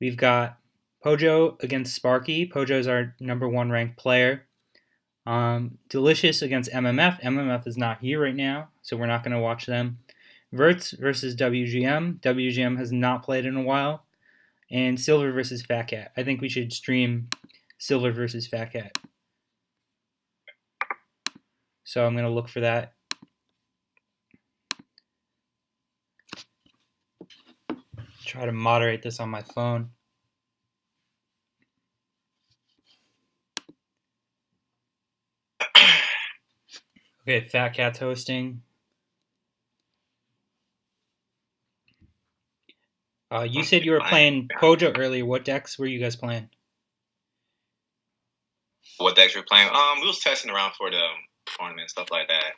We've got Pojo against Sparky. Pojo's our number 1 ranked player. Delicious against MMF. MMF is not here right now, so we're not going to watch them. Verts versus WGM. WGM has not played in a while. And Silver versus Fat Cat. I think we should stream Silver versus Fat Cat. So I'm going to look for that. Try to moderate this on my phone. Okay, Fat Cat's hosting. You said you were playing Pojo earlier. What decks were you guys playing? What decks we were playing? We was testing around for the tournament, stuff like that.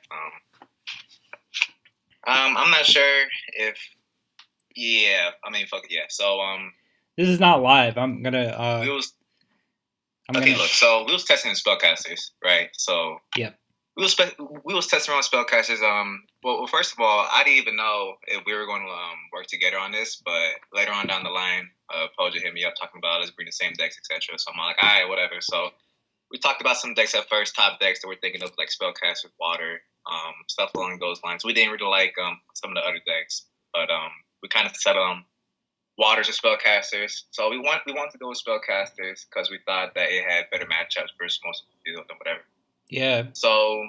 I'm not sure if. Yeah, I mean, fuck it, yeah. So this is not live. I'm gonna. Look. So we was testing the spellcasters, right? So yeah. We was testing around spellcasters. Well, first of all, I didn't even know if we were going to work together on this. But later on down the line, Poja hit me up talking about let's bring the same decks, etc. So I'm like, all right, whatever. So we talked about some decks at first, top decks that we're thinking of, like spellcasters, water, stuff along those lines. We didn't really like some of the other decks, but we kind of settled on waters or spellcasters. So we want to go with spellcasters because we thought that it had better matchups versus most of the field and whatever. Yeah. So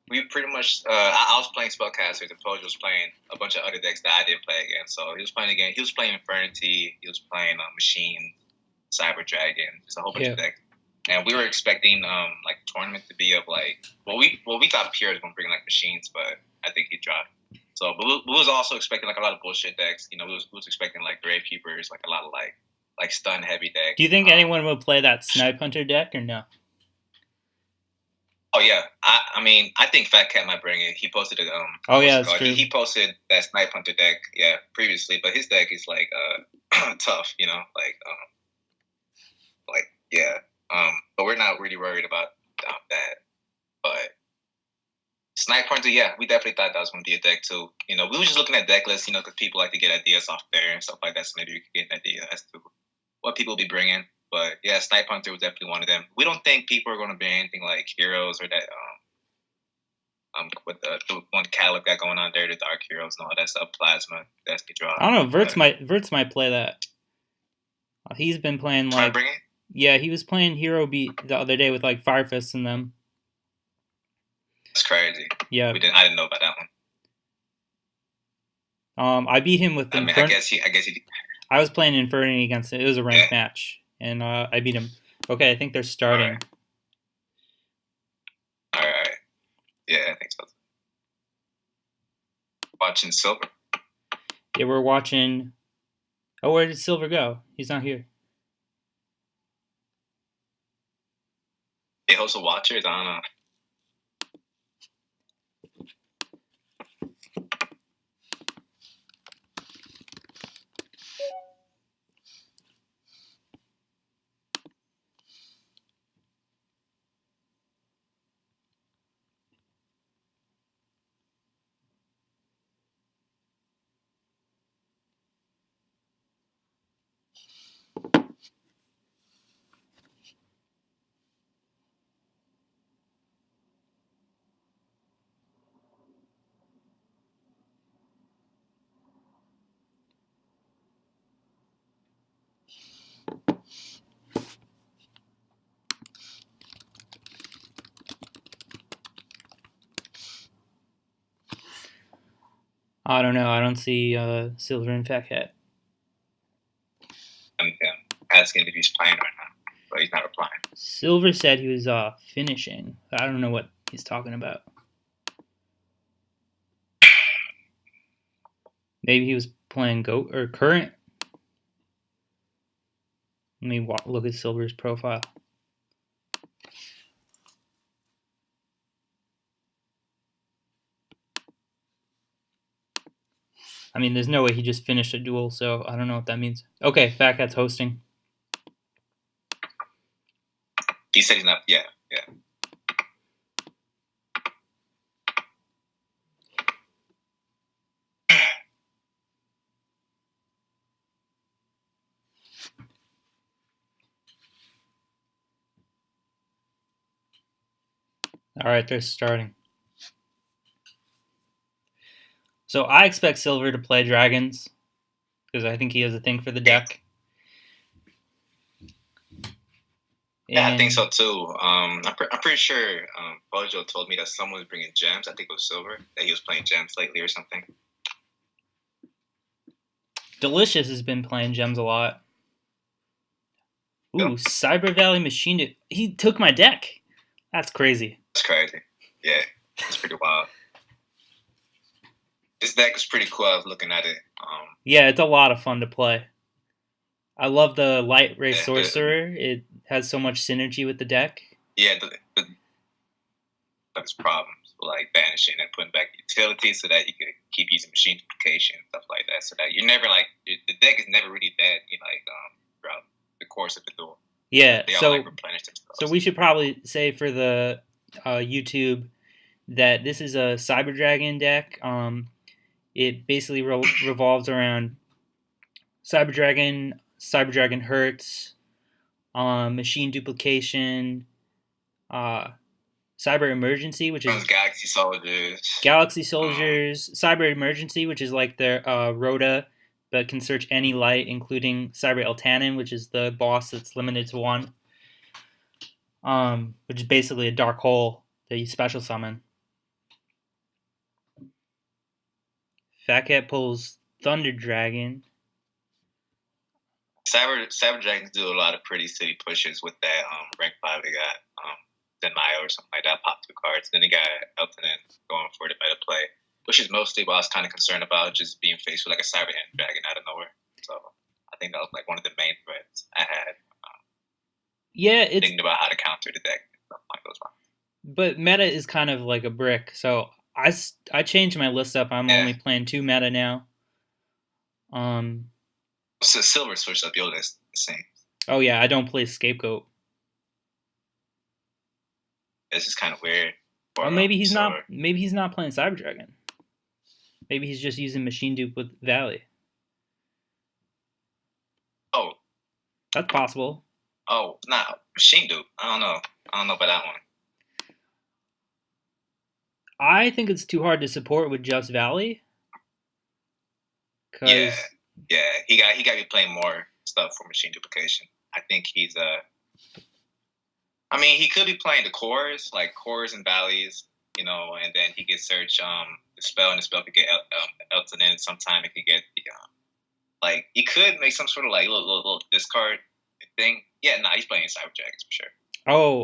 we pretty much, I was playing spellcasters and Pojo was playing a bunch of other decks that I didn't play against. So he was playing again. He was playing Infernity. He was playing Machine, Cyber Dragon, just a whole bunch of decks. And we were expecting like tournament to be of like we thought Pierre was gonna bring like machines, but I think he dropped. So, but we was also expecting like a lot of bullshit decks. You know, we was expecting like Gravekeepers, like a lot of like stun heavy decks. Do you think anyone will play that Snipe Hunter deck or no? Oh yeah, I mean, I think Fat Cat might bring it. He posted it. Oh yeah, that's true. He posted that Snipe Hunter deck, previously, but his deck is like tough, you know, like yeah. But we're not really worried about that. But Snipe Hunter, yeah, we definitely thought that was going to be a deck too. You know, we were just looking at deck lists, you know, because people like to get ideas off there and stuff like that. So maybe we could get an idea as to what people will be bringing. But yeah, Snipe Hunter was definitely one of them. We don't think people are going to bring anything like Heroes or that with the one Caleb got going on there, the Dark Heroes and all that stuff, Plasma, Destiny Draw. I don't know. Verts might play that. He's been playing like. Yeah, he was playing Hero Beat the other day with like Fire Fists and them. That's crazy. Yeah, I didn't know about that one. I beat him with. I guess he. I was playing Infernity against him. It was a ranked match, and I beat him. Okay, I think they're starting. All right. Yeah, I think so. Watching Silver. Yeah, we're watching. Oh, where did Silver go? He's not here. They host a Watchers? I don't know. I don't know. I don't see Silver and Fat Cat. I'm asking if he's playing or not, but he's not replying. Silver said he was finishing. I don't know what he's talking about. Maybe he was playing Goat or Current. Let me look at Silver's profile. I mean, there's no way he just finished a duel, so I don't know what that means. Okay, Fat Cat's hosting. He said he's not. Yeah. All right, they're starting. So I expect Silver to play Dragons because I think he has a thing for the deck. Yeah, I think so too. I'm pretty sure Bojo told me that someone was bringing gems. I think it was Silver, that he was playing gems lately or something. Delicious has been playing gems a lot. Ooh, Cyber Valley Machine. He took my deck. That's crazy. That's crazy. Yeah, it's pretty wild. This deck is pretty cool. I was looking at it. Yeah, it's a lot of fun to play. I love the Light Ray Sorcerer. It has so much synergy with the deck. Yeah, there's problems with like banishing and putting back utilities so that you can keep using machine duplication and stuff like that. So that you're never like the deck is never really dead. Throughout the course of the duel. Yeah, they all like replenish themselves. So we should probably say for the YouTube that this is a Cyber Dragon deck. It basically revolves around Cyber Dragon Hertz, machine duplication, Cyber Emergency, which is Galaxy Soldiers, Cyber Emergency, which is like their Rhoda, but can search any light, including Cyber Eltanin, which is the boss that's limited to one, which is basically a dark hole that you special summon. Fat Cat pulls Thunder Dragon. Cyber Dragons do a lot of pretty city pushes with that rank 5 they got. Denial or something like that, pop 2 cards. Then they got Eltanin going for the meta play, which is mostly what I was kind of concerned about, just being faced with like a Cyber Hand Dragon out of nowhere. So I think that was like one of the main threats I had. It's thinking about how to counter the deck and stuff like those. But meta is kind of like a brick, so I changed my list up. I'm only playing 2 meta now. So Silver switched up your list the same. Oh yeah, I don't play Scapegoat. This is kind of weird. Or maybe he's not. Maybe he's not playing Cyber Dragon. Maybe he's just using machine dupe with Valley. Oh, that's possible. Oh, nah, machine dupe. I don't know about that one. I think it's too hard to support with just Valley. Yeah, he got to be playing more stuff for machine duplication. I think he's I mean, he could be playing the cores, like cores and valleys, and then he could search the spell, and the spell could get Eltanin, and sometime it could get like he could make some sort of like little discard thing. Yeah, he's playing Cyber Dragons for sure.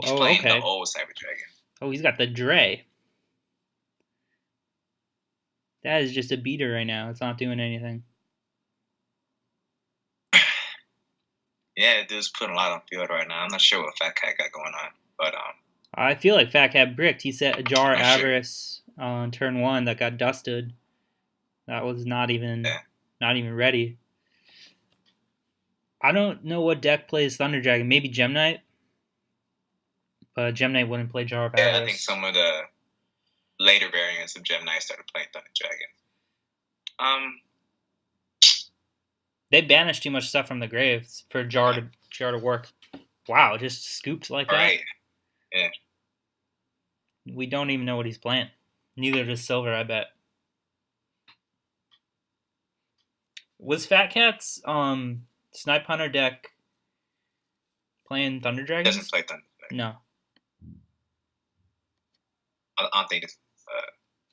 He's playing okay. The old Cyber Dragon. Oh, he's got the Dre. That is just a beater right now. It's not doing anything. Yeah, dude's putting a lot on field right now. I'm not sure what Fat Cat got going on, but I feel like Fat Cat bricked. He set a Jar Avarice on turn 1 that got dusted. That was not even ready. I don't know what deck plays Thunder Dragon. Maybe Gem Knight, but Gem Knight wouldn't play Jar Avarice. Yeah, I think some of the later variants of Gem Knight started playing Thunder Dragon. They banished too much stuff from the grave for Jar to work. Wow, just scooped like that. Right. Yeah. We don't even know what he's playing. Neither does Silver, I bet. Was Fat Cat's Snipe Hunter deck playing Thunder Dragons? Doesn't play Thunder Dragon. No. I don't think it's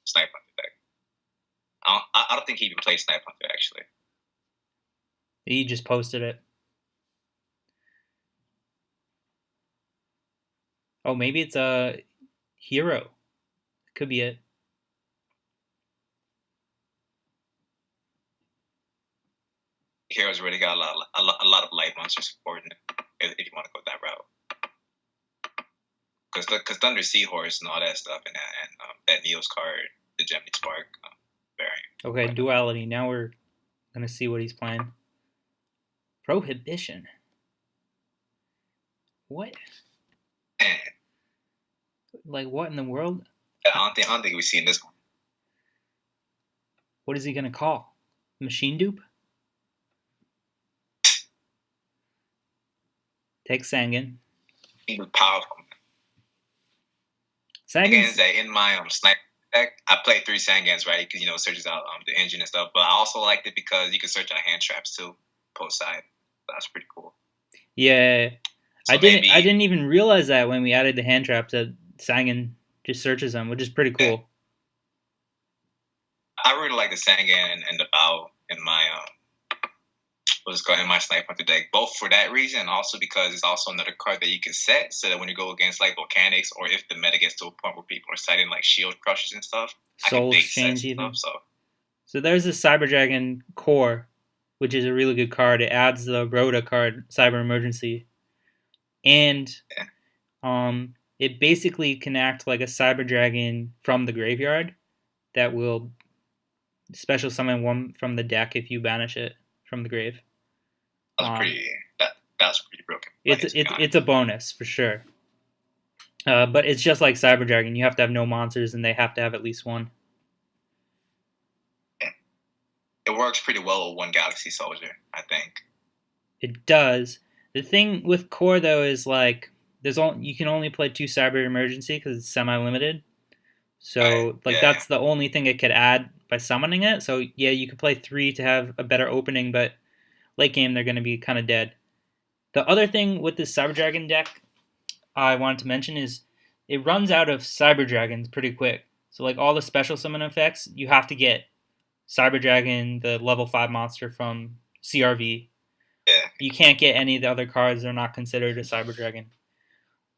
Snipe Hunter deck. I don't think he even played Snipe Hunter actually. He just posted it. Oh, maybe it's a hero. Could be it. Heroes really got a lot of light monsters supporting it, if you want to go that route. Because Thunder Seahorse and all that stuff, and that Neos card, the Gemini Spark variant. Okay, duality. Now we're gonna see what he's playing. Prohibition. What? Like what in the world? I don't think we've seen this one. What is he gonna call? Machine dupe? Take Sangan. He was powerful. Sangan's that in my sniper deck, I play 3 Sangans, right? Because it searches out the engine and stuff. But I also liked it because you can search out hand traps too, post side. That's pretty cool. yeah. So I didn't even realize that when we added the hand traps that Sangan just searches them, which is pretty cool. I really like the Sangan and the Bow in my in my Sniper Hunter deck, both for that reason and also because it's also another card that you can set so that when you go against like volcanics or if the meta gets to a point where people are citing like shield crushers and stuff, Soul Exchange even. So there's the Cyber Dragon Core, which is a really good card. It adds the Rhoda card, Cyber Emergency. And it basically can act like a Cyber Dragon from the graveyard that will special summon one from the deck if you banish it from the grave. That's pretty broken. It's a bonus for sure. But it's just like Cyber Dragon. You have to have no monsters, and they have to have at least one. It works pretty well with one Galaxy Soldier, I think. It does. The thing with Core though is like you can only play 2 Cyber Emergency because it's semi-limited. So that's the only thing it could add by summoning it. So yeah, you could play 3 to have a better opening, but late game they're going to be kind of dead. The other thing with this Cyber Dragon deck I wanted to mention is it runs out of Cyber Dragons pretty quick. So like all the special summon effects, you have to get Cyber Dragon, the level 5 monster from CRV. Yeah. You can't get any of the other cards. They're not considered a Cyber Dragon.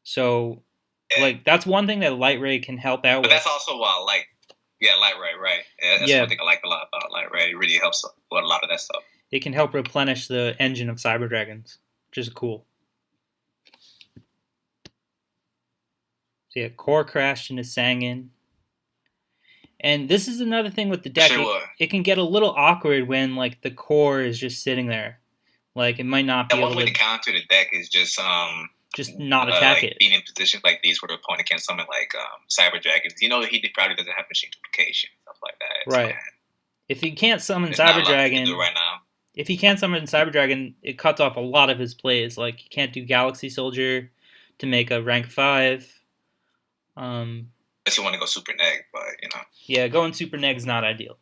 So, like, that's one thing that Light Ray can help out with. But that's also why I like, Light Ray, right. Yeah, that's one thing I like a lot about Light Ray. It really helps with a lot of that stuff. It can help replenish the engine of Cyber Dragons, which is cool. So yeah, Core crashed into Sangan. And this is another thing with the deck. It can get a little awkward when like the core is just sitting there. Like it might not be able to. One way to counter the deck is just not attack it. Being in positions like these where the opponent can summon like Cyber Dragons. He probably doesn't have machine duplication, stuff like that. Right. If he can't summon Cyber Dragon right now. If he can't summon Cyber Dragon, it cuts off a lot of his plays. Like he can't do Galaxy Soldier to make a rank 5. Unless you want to go Super Neg, but Yeah, going Super Neg is not ideal.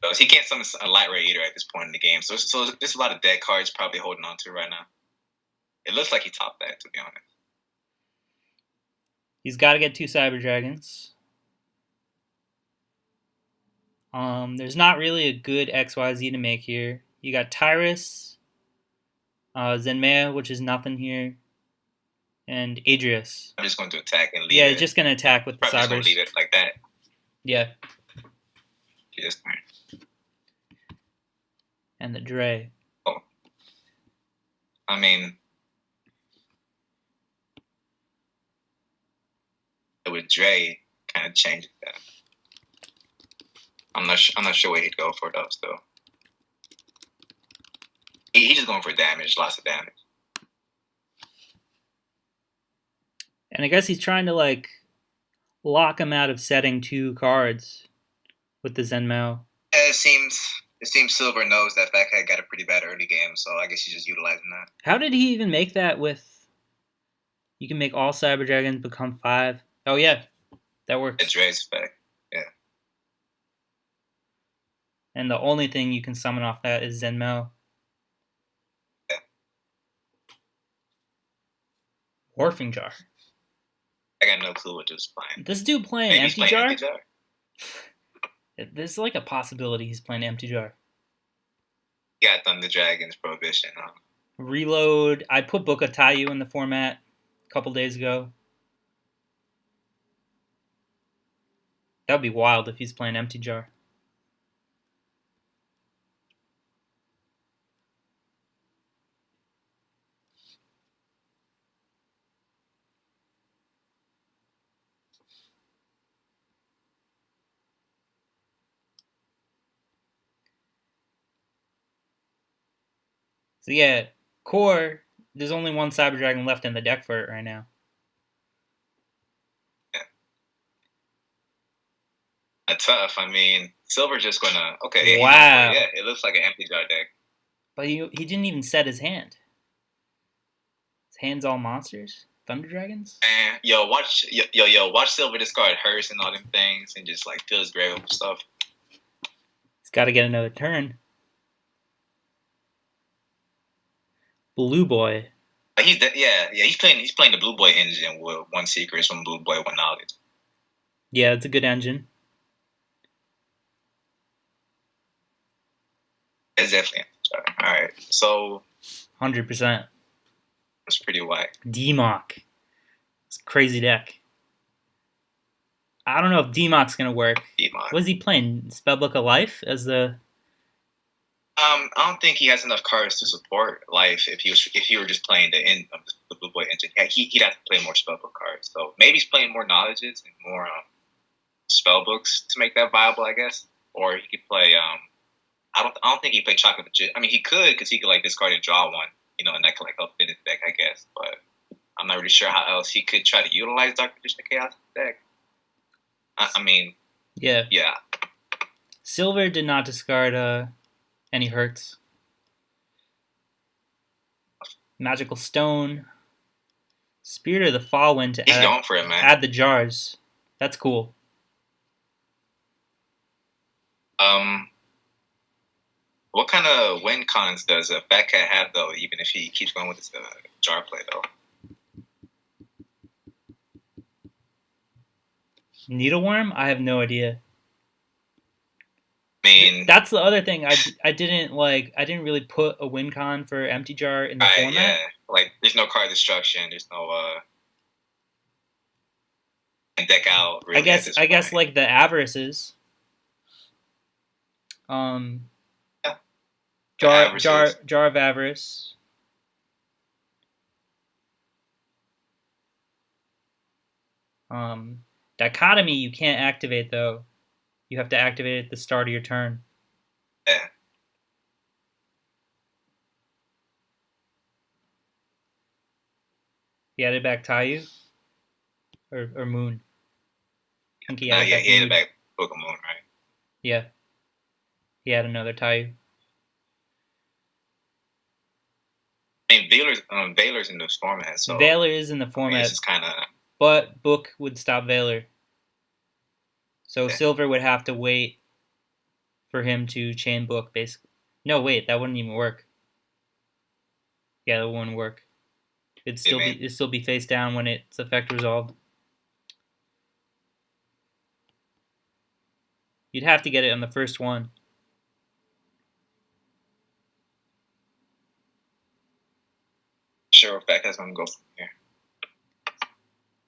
So he can't summon a Light Ray either at this point in the game. So there's a lot of dead cards probably holding on to right now. It looks like he topped that, to be honest. He's got to get 2 Cyber Dragons. There's not really a good XYZ to make here. You got Tyrus, Zenmea, which is nothing here, and Adrius. I'm just going to attack and leave it. Yeah, just going to attack with the Cybers. Just going to leave it like that. Yeah. Just and the Dre. Oh. I mean, with Dre, kind of changes that. I'm not sure what he'd go for though. Still, he's just going for damage, lots of damage. And I guess he's trying to like lock him out of setting 2 cards with the Zenmao. It seems Silver knows that Fat Cat got a pretty bad early game, so I guess he's just utilizing that. How did he even make that with... You can make all Cyber Dragons become 5. Oh, yeah. That works. It's Dre's effect, yeah. And the only thing you can summon off that is Zenmao. Yeah. Morphing Jar. I got no clue what dude's playing. This dude playing Empty Jar? Empty Jar? There's like a possibility he's playing Empty Jar. He got Thunder Dragons Prohibition. Reload. I put Book of Taiyu in the format a couple days ago. That would be wild if he's playing Empty Jar. So yeah, Core, there's only 1 Cyber Dragon left in the deck for it right now. Yeah. That's tough. I mean, Silver's just gonna... Okay, wow. Yeah, it looks like an Empty Jar deck. But he didn't even set his hand. His hand's all monsters? Thunder Dragons? watch Silver discard Hearst and all them things, and just like fill his grave with stuff. He's got to get another turn. Blue Boy. He's playing the Blue Boy engine with one secret from Blue Boy, one knowledge. Yeah, it's a good engine. It's definitely all right. So 100%. It's pretty whack. D-Mock. It's a crazy deck. I don't know if D-Mock's gonna work. D-Mock. What is he playing? Spellbook of Life as the. I don't think he has enough cards to support Life. If he were just playing the Blue Boy engine, he'd have to play more spellbook cards. So maybe he's playing more knowledges and more spellbooks to make that viable, I guess. Or he could play. I don't think he played Chocolate Magician. I mean, he could because he could like discard and draw one, and that could like help fit his deck, I guess. But I'm not really sure how else he could try to utilize Dark Magician of Chaos deck. I mean, yeah. Silver did not discard any Hurts. Magical Stone. Spirit of the Fallwind to he's going for it, man. Add the jars. That's cool. What kind of win cons does a Fat Cat have, though, even if he keeps going with his jar play, though? Needleworm? I have no idea. I mean, that's the other thing. I didn't really put a win con for Empty Jar in the format. Yeah. Like, there's no card destruction. There's no deck out. Really, I guess like the Avarices. Jar of Avarice. Dichotomy you can't activate though. You have to activate it at the start of your turn. Yeah. He added back Tayu? Or Moon? I think he added back Book of Moon, right? Yeah. He had another Tayu. I mean, Valor's in this format, so Valor is in the format. This is kind of. But Book would stop Valor. So Silver would have to wait for him to chain Book, basically. No, wait, that wouldn't even work. Yeah, that wouldn't work. It'd still be face down when its effect resolved. You'd have to get it on the first one. Sure, Fat Cat's gonna go from here.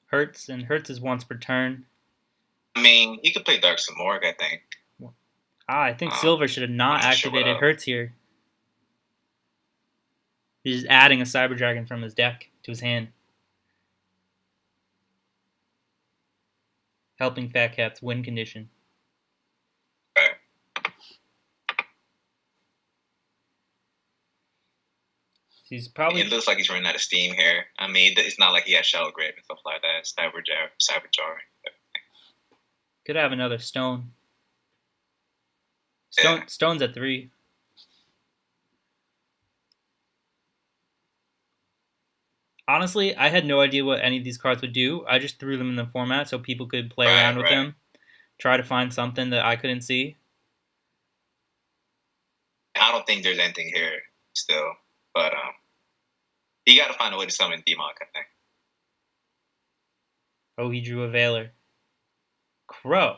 Hurts is once per turn. I mean, you could play Dark Samorg, I think. I think Silver should have not activated Hurts here. He's just adding a Cyber Dragon from his deck to his hand. Helping Fat Cat's win condition. Okay. He's probably. It looks like he's running out of steam here. I mean, it's not like he has Shadow Grave and stuff like that. Cyber Jar. Could have another Stone. Stone's at 3. Honestly, I had no idea what any of these cards would do. I just threw them in the format so people could play around with them. Try to find something that I couldn't see. I don't think there's anything here still. But you got to find a way to summon D-Mock, I think. Oh, he drew a Valor. Crow.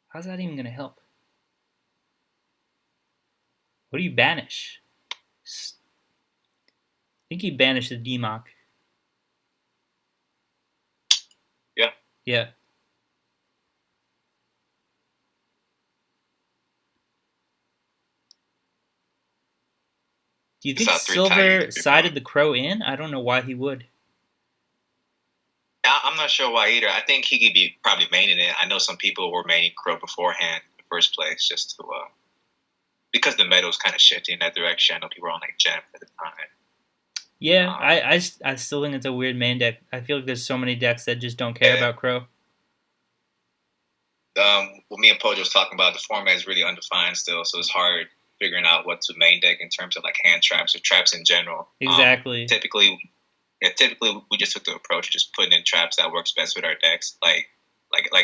How's that even going to help? What do you banish? I think he banished the D-Mock. Yeah. Yeah. Do you think Silver sided the Crow in? I don't know why he would. I'm not sure why either. I think he could be probably maining it. I know some people were maining Crow beforehand in the first place just to because the meta was kind of shifting in that direction. I know people were on like Gem at the time. Yeah, I still think it's a weird main deck. I feel like there's so many decks that just don't care about Crow. What me and Pojo was talking about, the format is really undefined still, so it's hard figuring out what to main deck in terms of like hand traps or traps in general. Exactly. Typically, typically we just took the approach of just putting in traps that works best with our decks. Like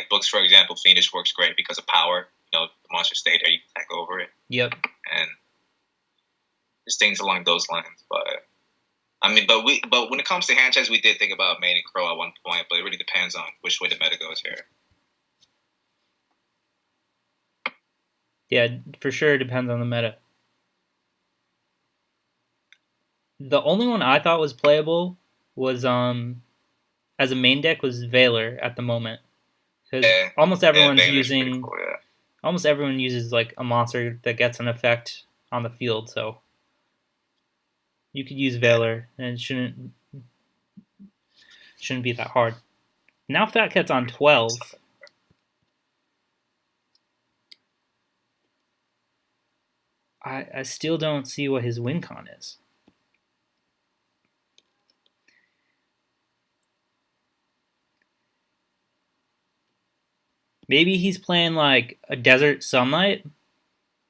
books, for example, Fiendish works great because of power. You know, the monster stay there, you can attack over it. Yep. And just things along those lines. But I mean, but when it comes to hand checks, we did think about main and Crow at one point, but it really depends on which way the meta goes here. Yeah, for sure it depends on the meta. The only one I thought was playable was as a main deck was Valor at the moment, because almost everyone's using cool, almost everyone uses like a monster that gets an effect on the field, so you could use Valor and it shouldn't be that hard. Now Fat Cat's on 12. I still don't see what his win con is. Maybe he's playing like a Desert Sunlight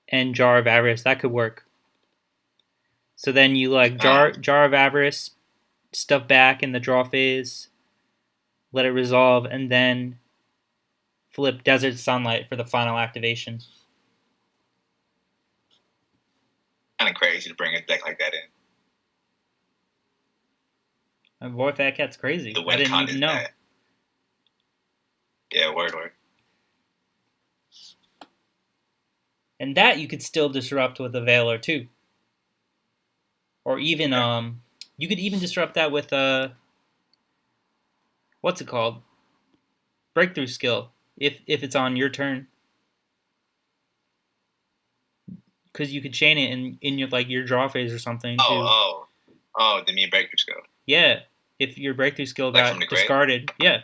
and Jar of Avarice. That could work. So then you like Jar of Avarice, stuff back in the draw phase, let it resolve, and then flip Desert Sunlight for the final activation. Kind of crazy to bring a deck like that in. And boy, Fat Cat's crazy. I didn't even know. Bad. Yeah, word. And that you could still disrupt with a Valor too. Or even you could even disrupt that with what's it called? Breakthrough skill. If it's on your turn. Because you could chain it in your draw phase or something too. Oh, the mean breakthrough skill. Yeah. If your breakthrough skill got discarded. Yeah.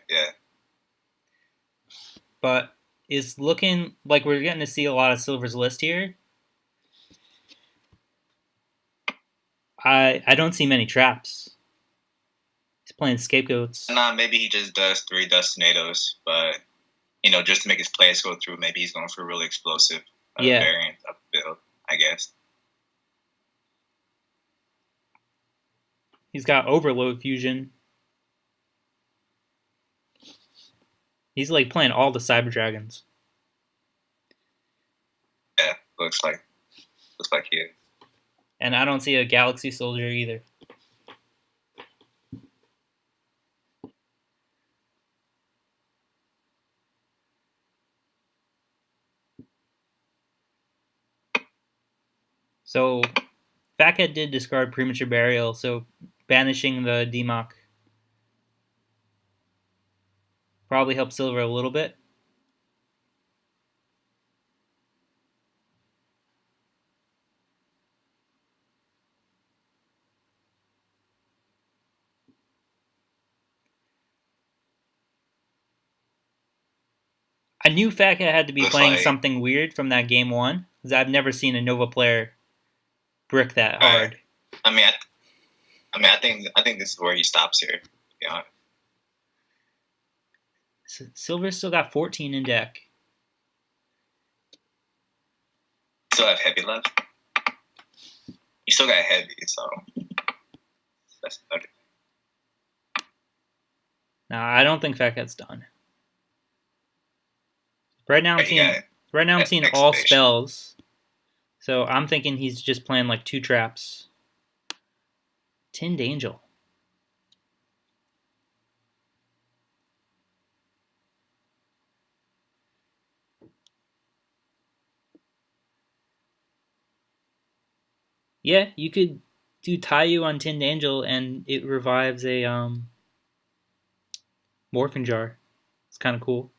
Yeah. But it's looking like we're getting to see a lot of Silver's list here. I don't see many traps. He's playing scapegoats. Nah, maybe he just does 3 Dustinados, but just to make his players go through, maybe he's going for a really explosive variant of build, I guess. He's got Overload Fusion. He's like playing all the Cyber Dragons. Yeah, looks like he is. And I don't see a Galaxy Soldier either. So, Fat Cat did discard Premature Burial, so banishing the Democ probably helped Silver a little bit. I knew Fat Cat had to be playing something weird from that game 1, because I've never seen a Nova player brick that hard. I think this is where he stops here. Yeah. Silver's still got 14 in deck. Still have heavy left. You still got heavy, so that's better. Nah, I don't think Fat Cat's done. Right now I'm seeing all spells. So I'm thinking he's just playing like 2 traps. Tinned Angel. Yeah, you could do Taiyu on Tinned Angel and it revives a Morphin Jar. It's kind of cool.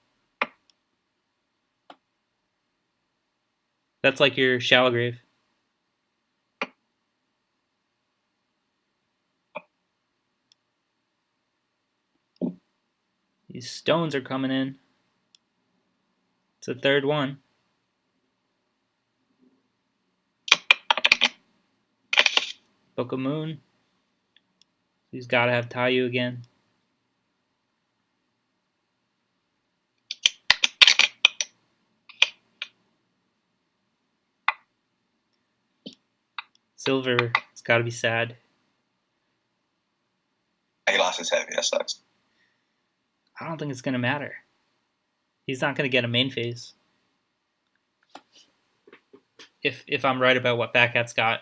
That's like your Shallow Grave. These stones are coming in. It's a 3rd one. Book of Moon. He's got to have Taiyu again. Silver, it's got to be sad. is heavy. That sucks. I don't think it's going to matter. He's not going to get a main phase. If I'm right about what Fat Cat's got.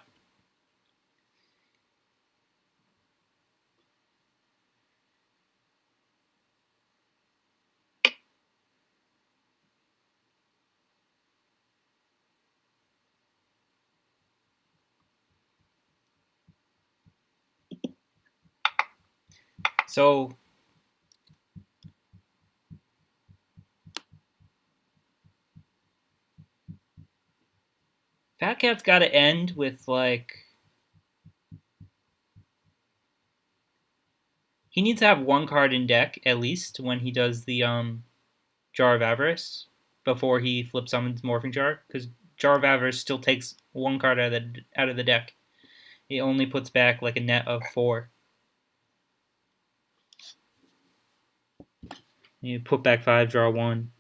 So Fat Cat's got to end with like he needs to have one card in deck at least when he does the Jar of Avarice before he flip summons Morphing Jar, because Jar of Avarice still takes one card out of the deck. It only puts back like a net of 4. You put back 5, draw 1.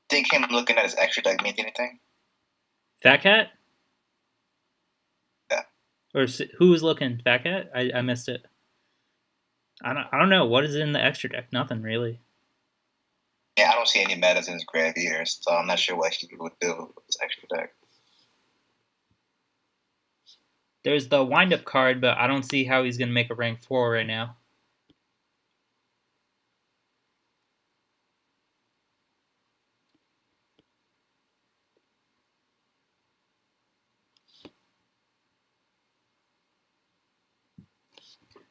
Think him looking at his extra deck means anything? Fat Cat? Yeah. Or who was looking? Fat Cat? I missed it. I don't know. What is in the extra deck? Nothing really. Yeah, I don't see any metas in his grave either, so I'm not sure what he would do with his extra deck. There's the wind-up card, but I don't see how he's going to make a rank 4 right now.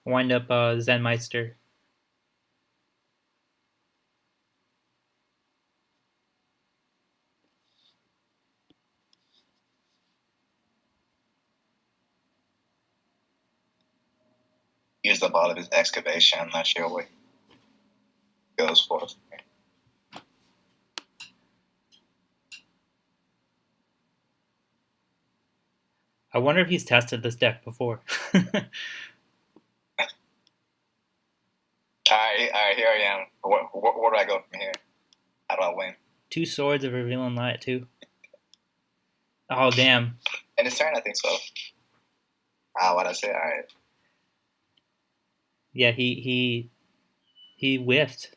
Wind-up Zenmeister. Used up all of his excavation. I'm not sure what he goes for. I wonder if he's tested this deck before. Alright, here I am. Where do I go from here? How do I win? 2 Swords of Revealing Light, too. Oh, damn. In his turn, I think so. What'd I say? Alright. Yeah, he whiffed.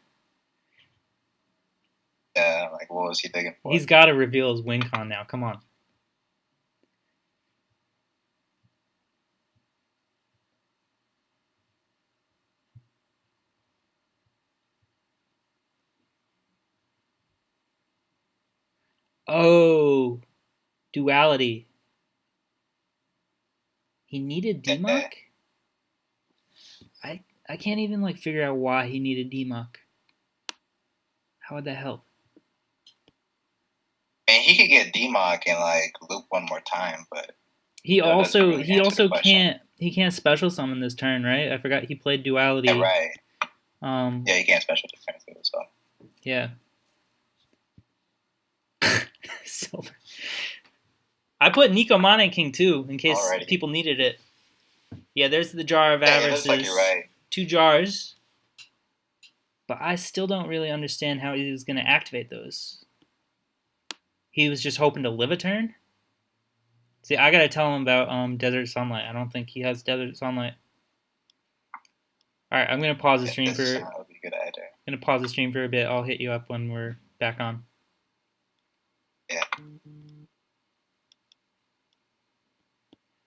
Yeah, like, what was he thinking for? He's got to reveal his win con now. Come on. Oh, Duality. He needed Demock? I can't even like figure out why he needed Demock. How would that help? And he could get Demock and like loop one more time, but he also can't special summon this turn, right? I forgot he played Duality. Yeah, right. Yeah, he can't special defense as well. Yeah. Silver. I put Nico Mane King too in case people needed it. Yeah, there's the Jar of Avarices. It looks like you're right. 2 jars. But I still don't really understand how he was going to activate those. He was just hoping to live a turn? See, I got to tell him about Desert Sunlight. I don't think he has Desert Sunlight. All right, I'm going to pause the stream for a bit. I'll hit you up when we're back on. Yeah.